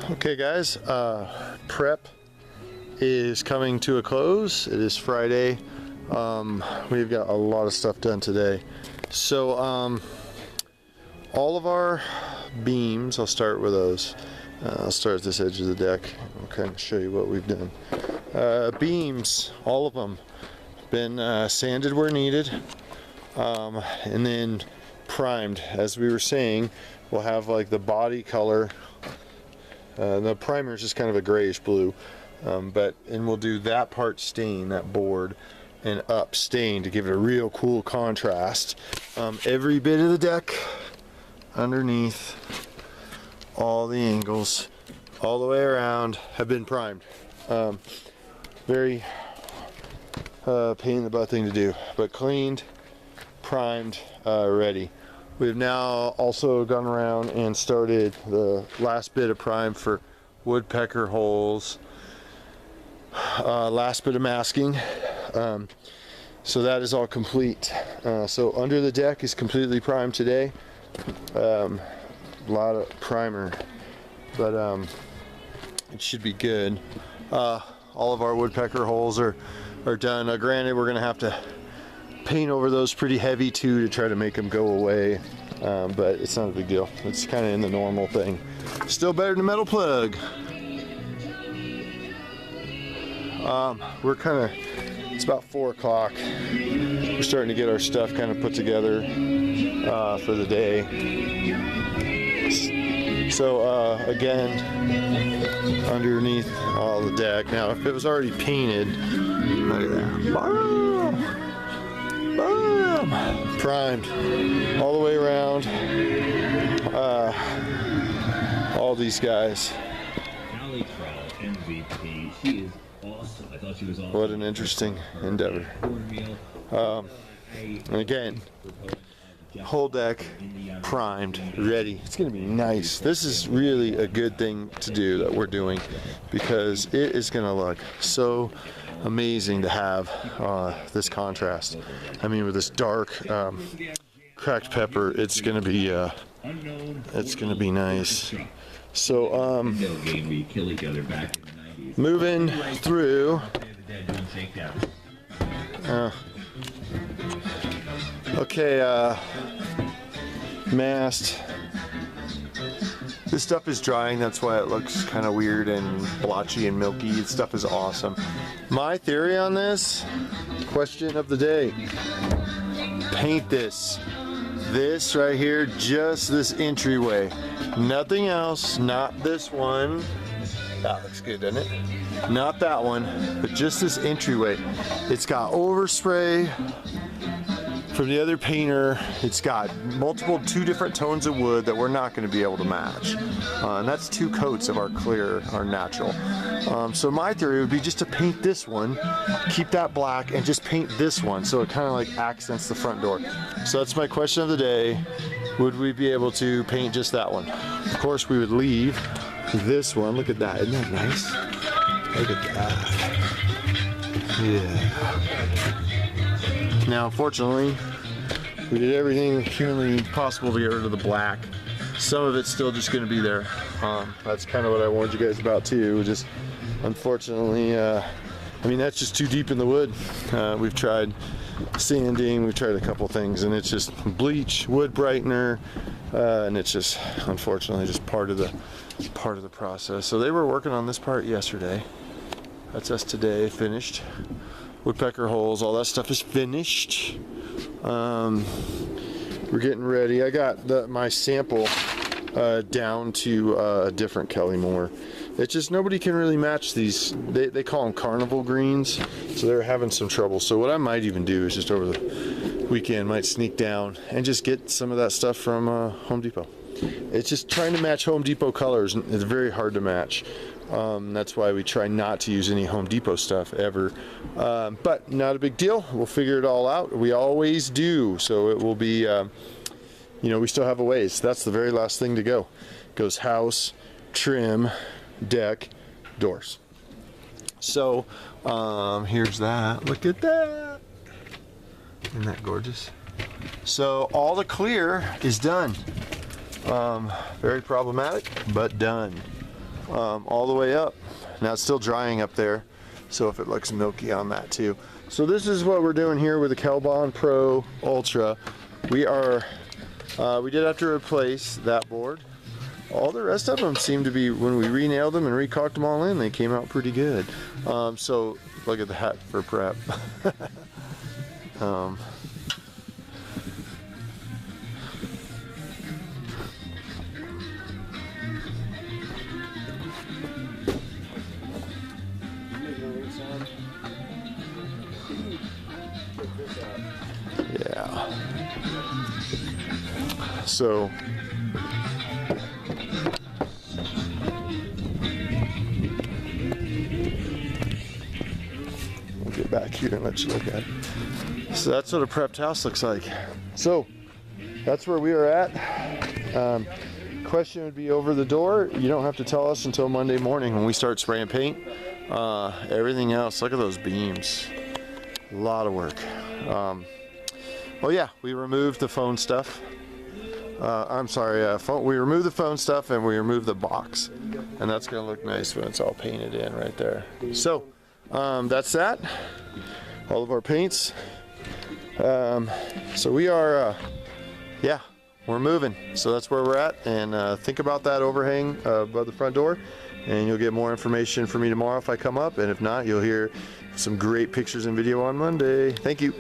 Okay guys, prep is coming to a close. It is Friday. We've got a lot of stuff done today. So all of our beams, I'll start with those. I'll start at this edge of the deck. I'll kind of show you what we've done. Beams, all of them, been sanded where needed, and then primed. As we were saying, we'll have like the body color. The primer is just kind of a grayish blue, and we'll do that part stain, that board, and up stain to give it a real cool contrast. Every bit of the deck, underneath, all the angles, all the way around have been primed. Very pain in the butt thing to do, but cleaned, primed, ready. We've now also gone around and started the last bit of prime for woodpecker holes, last bit of masking. So that is all complete. So under the deck is completely primed today. A lot of primer, but it should be good. All of our woodpecker holes are done. Granted, we're gonna have to paint over those pretty heavy too to try to make them go away, but it's not a big deal. It's kind of in the normal thing. Still better than a metal plug. We're kind of, it's about 4 o'clock. We're starting to get our stuff kind of put together for the day. So again, underneath all the deck. Now if it was already painted, look at that. Boom! Primed all the way around. All these guys. What an interesting endeavor. And again, whole deck primed, ready. It's going to be nice. This is really a good thing to do that we're doing, because it is going to look so amazing to have this contrast. I mean, with this dark cracked pepper, it's gonna be nice. So moving through. Okay, mast. This stuff is drying, that's why it looks kind of weird and blotchy and milky. This stuff is awesome. My theory on this, question of the day, paint this right here, just this entryway. Nothing else, not this one. That looks good, doesn't it? Not that one, but just this entryway. It's got overspray from the other painter. It's got two different tones of wood that we're not going to be able to match, and that's 2 coats of our clear, our natural. So my theory would be just to paint this one, keep that black, and just paint this one so it kind of like accents the front door. So that's my question of the day. Would we be able to paint just that one? Of course we would leave this one. Look at that, isn't that nice? Look at that. Yeah. Now, unfortunately, we did everything humanly possible to get rid of the black. Some of it's still just going to be there. That's kind of what I warned you guys about too. Just unfortunately, I mean, that's just too deep in the wood. We've tried sanding, we've tried a couple things, and it's just bleach, wood brightener, and it's just unfortunately just part of the process. So they were working on this part yesterday. That's us today, finished. Woodpecker holes, all that stuff is finished. We're getting ready. I got my sample down to a different Kelly Moore. It's just nobody can really match these. They call them carnival greens, so they're having some trouble. So what I might even do is just over the weekend might sneak down and just get some of that stuff from Home Depot. It's just trying to match Home Depot colors. It's very hard to match. That's why we try not to use any Home Depot stuff ever, but not a big deal. We'll figure it all out. We always do. So it will be, you know, we still have a ways. That's the very last thing to go. Goes house, trim, deck, doors. So here's that. Look at that. Isn't that gorgeous? So all the clear is done. Very problematic, but done. all the way up. Now it's still drying up there, so if it looks milky on that too. So this is what we're doing here with the Kelbon Pro Ultra. We did have to replace that board. All the rest of them seem to be, when we re-nailed them and re-caulked them all in, they came out pretty good. So look at that for prep. Yeah. So we'll get back here and let you look at it. So that's what a prepped house looks like. So that's where we are at. Question would be over the door. You don't have to tell us until Monday morning when we start spraying paint. Everything else, look at those beams. A lot of work. Well, yeah, we removed the phone stuff. I'm sorry, we removed the phone stuff and we removed the box. And that's gonna look nice when it's all painted in right there. So, that's that. All of our paints. So we are, yeah, we're moving. So that's where we're at. And think about that overhang above the front door. And you'll get more information from me tomorrow if I come up. And if not, you'll hear some great pictures and video on Monday. Thank you.